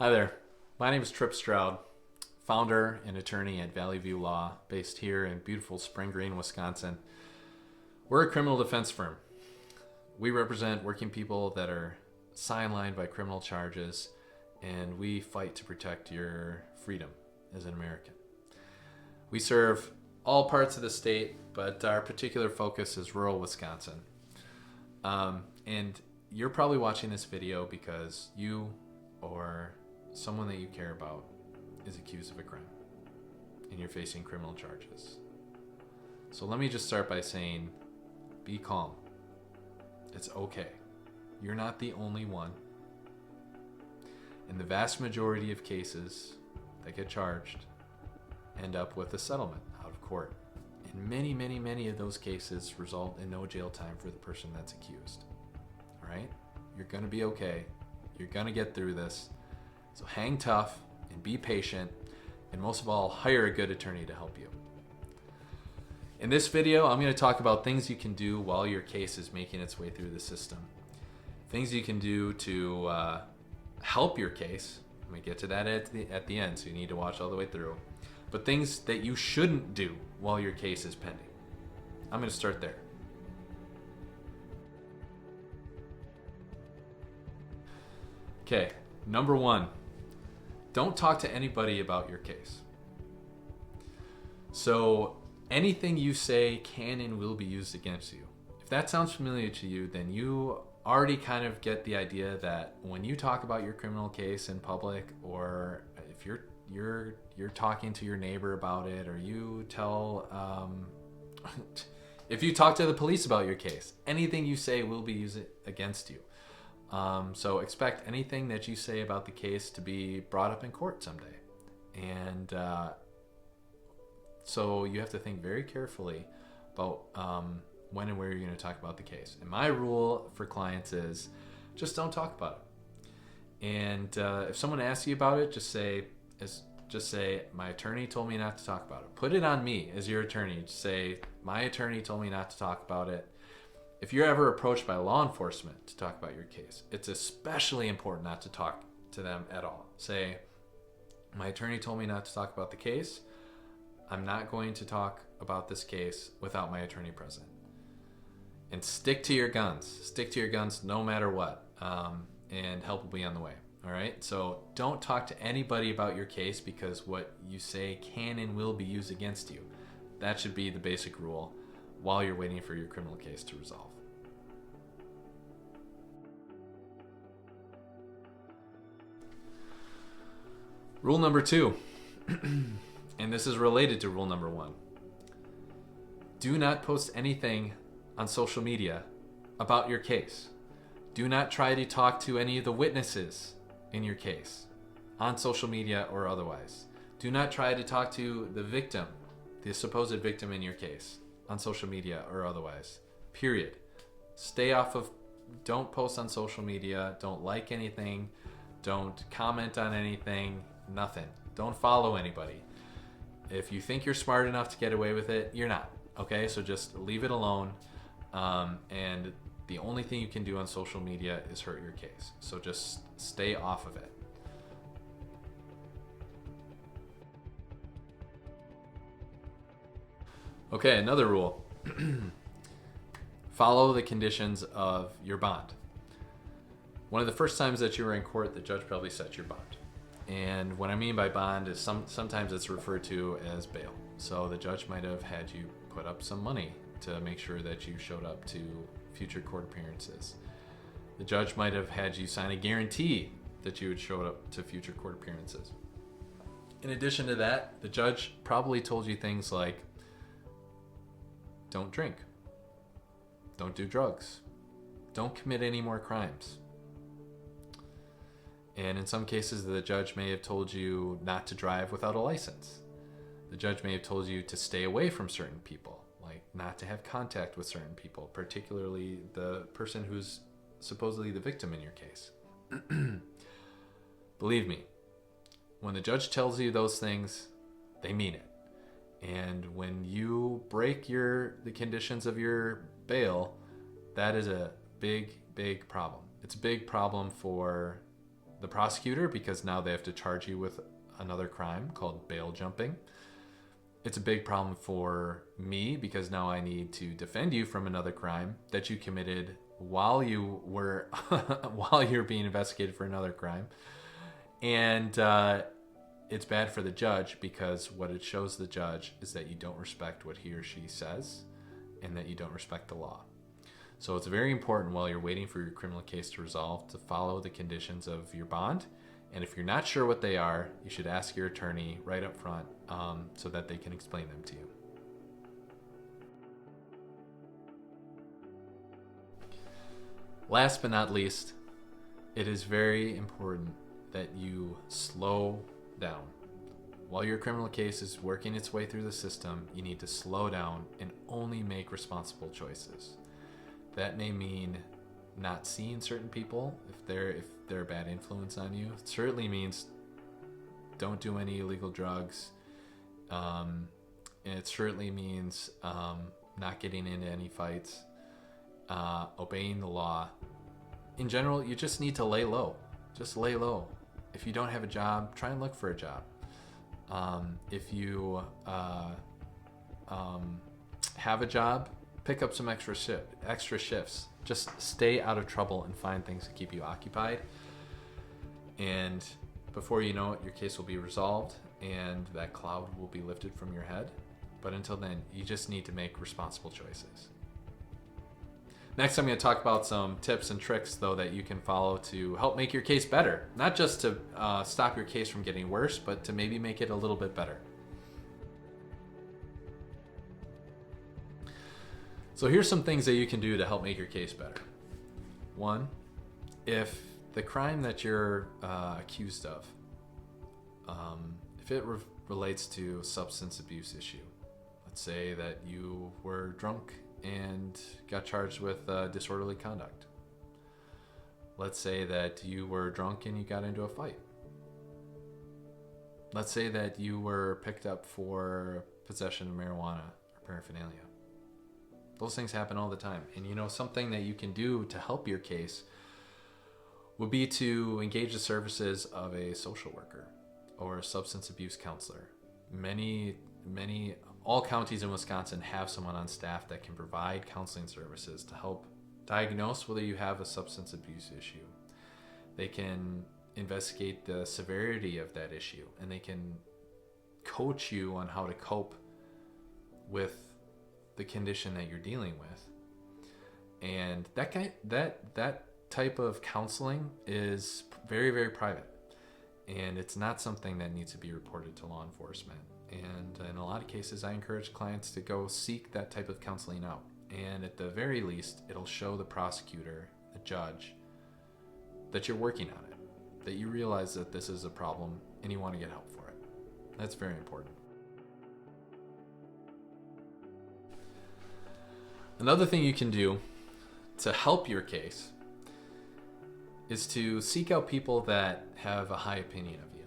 Hi there. My name is Trip Stroud, founder and attorney at Valley View Law, based here in beautiful Spring Green, Wisconsin. We're a criminal defense firm. We represent working people that are sidelined by criminal charges, and we fight to protect your freedom as an American. We serve all parts of the state, but our particular focus is rural Wisconsin. And you're probably watching this video because you or someone that you care about is accused of a crime and you're facing criminal charges. So let me just start by saying, be calm. It's okay. You're not the only one. And the vast majority of cases that get charged end up with a settlement out of court. And many of those cases result in no jail time for the person that's accused. All right? You're going to be okay. You're going to get through this. So hang tough and be patient, and most of all, hire a good attorney to help you. In this video, I'm going to talk about things you can do while your case is making its way through the system. Things you can do to help your case. I'm going to get to that at the end, so you need to watch all the way through. But things that you shouldn't do while your case is pending. I'm going to start there. Okay, number one. Don't talk to anybody about your case. So anything you say can and will be used against you. If that sounds familiar to you, then you already kind of get the idea that when you talk about your criminal case in public, or if you're talking to your neighbor about it, or you tell if you talk to the police about your case, anything you say will be used against you. So expect anything that you say about the case to be brought up in court someday. And so you have to think very carefully about when and where you're going to talk about the case. And my rule for clients is just don't talk about it. And if someone asks you about it, just say, my attorney told me not to talk about it. Put it on me as your attorney. Just say, my attorney told me not to talk about it. If you're ever approached by law enforcement to talk about your case, it's especially important not to talk to them at all. Say, my attorney told me not to talk about the case. I'm not going to talk about this case without my attorney present. And stick to your guns. Stick to your guns no matter what. And help will be on the way. All right? So don't talk to anybody about your case, because what you say can and will be used against you. That should be the basic rule while you're waiting for your criminal case to resolve. Rule number 2, and this is related to rule number 1. Do not post anything on social media about your case. Do not try to talk to any of the witnesses in your case on social media or otherwise. Do not try to talk to the victim, the supposed victim in your case, on social media or otherwise. Period. Don't post on social media. Don't like anything. Don't comment on anything. Nothing. Don't follow anybody. If you think you're smart enough to get away with it, you're not. Okay? So just leave it alone. And the only thing you can do on social media is hurt your case. So just stay off of it. Okay, another rule. Follow the conditions of your bond. One of the first times that you were in court, the judge probably set your bond. And what I mean by bond is sometimes it's referred to as bail. So the judge might have had you put up some money to make sure that you showed up to future court appearances. The judge might have had you sign a guarantee that you would show up to future court appearances. In addition to that, the judge probably told you things like, don't drink, don't do drugs, don't commit any more crimes. And in some cases, the judge may have told you not to drive without a license. The judge may have told you to stay away from certain people, like not to have contact with certain people, particularly the person who's supposedly the victim in your case. Believe me, when the judge tells you those things, they mean it. And when you break the conditions of your bail, that is a big problem. It's a big problem for the prosecutor because now they have to charge you with another crime called bail jumping. It's a big problem for me because now I need to defend you from another crime that you committed while you were while you're being investigated for another crime. And it's bad for the judge because what it shows the judge is that you don't respect what he or she says and that you don't respect the law. So it's very important while you're waiting for your criminal case to resolve to follow the conditions of your bond. And if you're not sure what they are, you should ask your attorney right up front so that they can explain them to you. Last but not least, it is very important that you slow down. While your criminal case is working its way through the system, you need to slow down and only make responsible choices. That may mean not seeing certain people if they're a bad influence on you. It certainly means don't do any illegal drugs. And it certainly means not getting into any fights, obeying the law. In general, you just need to lay low. Just lay low. If you don't have a job, try and look for a job. If you have a job, pick up some extra shifts. Just stay out of trouble and find things to keep you occupied. And before you know it, your case will be resolved and that cloud will be lifted from your head. But until then, you just need to make responsible choices. Next, I'm going to talk about some tips and tricks, though, that you can follow to help make your case better. Not just to stop your case from getting worse, but to maybe make it a little bit better. So here's some things that you can do to help make your case better. One, if the crime that you're accused of, if it relates to a substance abuse issue, let's say that you were drunk and got charged with disorderly conduct. Let's say that you were drunk and you got into a fight. Let's say that you were picked up for possession of marijuana or paraphernalia. Those things happen all the time. And something that you can do to help your case would be to engage the services of a social worker or a substance abuse counselor. All counties in Wisconsin have someone on staff that can provide counseling services to help diagnose whether you have a substance abuse issue. They can investigate the severity of that issue, and they can coach you on how to cope with the condition that you're dealing with. And that type of counseling is very, very private, and it's not something that needs to be reported to law enforcement. And in a lot of cases, I encourage clients to go seek that type of counseling out. And at the very least, it'll show the prosecutor, the judge, that you're working on it, that you realize that this is a problem and you want to get help for it. That's very important. Another thing you can do to help your case is to seek out people that have a high opinion of you,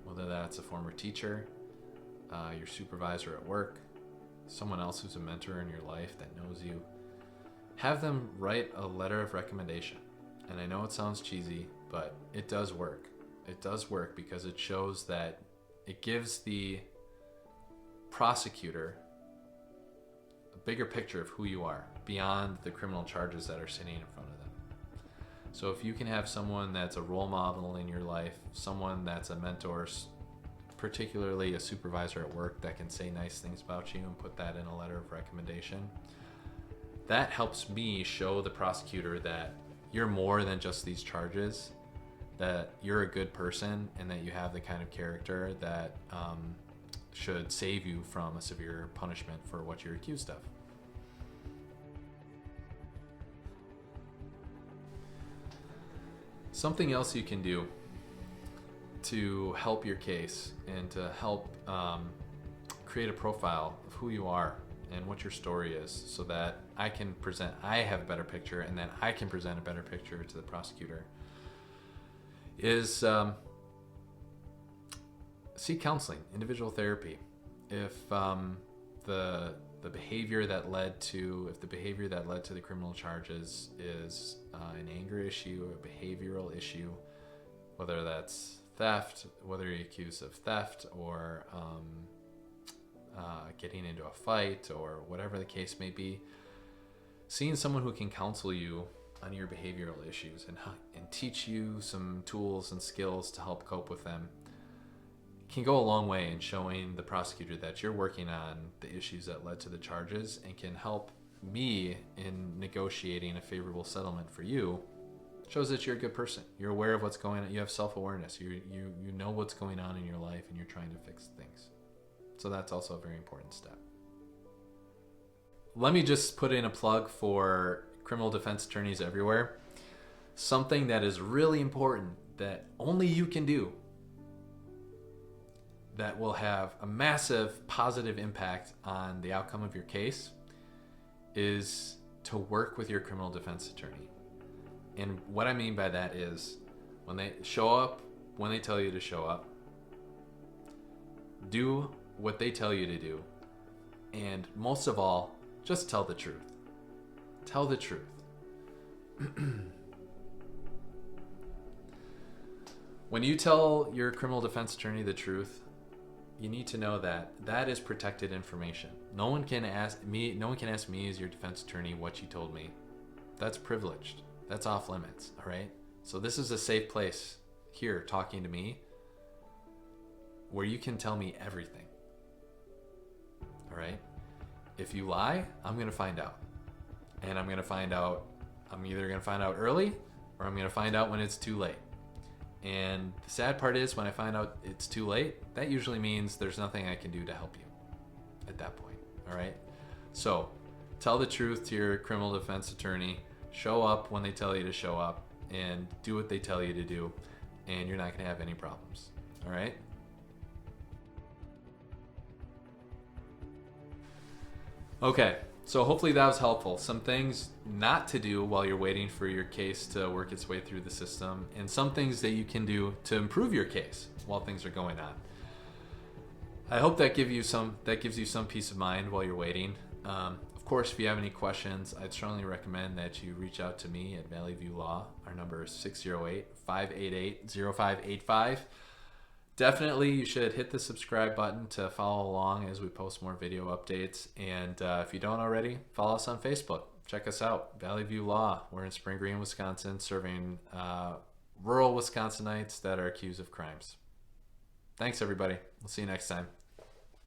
whether that's a former teacher, your supervisor at work, someone else who's a mentor in your life that knows you. Have them write a letter of recommendation. And I know it sounds cheesy, but it does work. It does work because it shows that it gives the prosecutor a bigger picture of who you are beyond the criminal charges that are sitting in front of them. So if you can have someone that's a role model in your life, someone that's a mentor, particularly a supervisor at work that can say nice things about you and put that in a letter of recommendation, that helps me show the prosecutor that you're more than just these charges, that you're a good person and that you have the kind of character that should save you from a severe punishment for what you're accused of. Something else you can do to help your case and to help create a profile of who you are and what your story is, so that I have a better picture and then I can present a better picture to the prosecutor, is seek counseling, individual therapy. If the behavior that led to the criminal charges is an anger issue, a behavioral issue, whether that's theft, whether you're accused of theft or getting into a fight or whatever the case may be. Seeing someone who can counsel you on your behavioral issues and teach you some tools and skills to help cope with them can go a long way in showing the prosecutor that you're working on the issues that led to the charges, and can help me in negotiating a favorable settlement for you. Shows that you're a good person. You're aware of what's going on. You have self-awareness. You know what's going on in your life, and you're trying to fix things. So that's also a very important step. Let me just put in a plug for criminal defense attorneys everywhere. Something that is really important that only you can do, that will have a massive positive impact on the outcome of your case, is to work with your criminal defense attorney. And what I mean by that is, when they show up, when they tell you to show up, do what they tell you to do. And most of all, just tell the truth. Tell the truth. When you tell your criminal defense attorney the truth, you need to know that that is protected information. No one can ask me as your defense attorney what you told me. That's privileged. That's off limits, all right? So this is a safe place here talking to me where you can tell me everything. All right? If you lie, I'm going to find out. And I'm either going to find out early, or I'm going to find out when it's too late. And the sad part is, when I find out it's too late, that usually means there's nothing I can do to help you at that point. All right? So tell the truth to your criminal defense attorney. Show up when they tell you to show up, and do what they tell you to do, and you're not going to have any problems. All right? Okay, so hopefully that was helpful. Some things not to do while you're waiting for your case to work its way through the system, and some things that you can do to improve your case while things are going on. I hope that gives you some peace of mind while you're waiting. Of course, if you have any questions, I'd strongly recommend that you reach out to me at Valley View Law. Our number is 608-588-0585. Definitely, you should hit the subscribe button to follow along as we post more video updates. And if you don't already, follow us on Facebook. Check us out, Valley View Law. We're in Spring Green, Wisconsin, serving rural Wisconsinites that are accused of crimes. Thanks, everybody. We'll see you next time.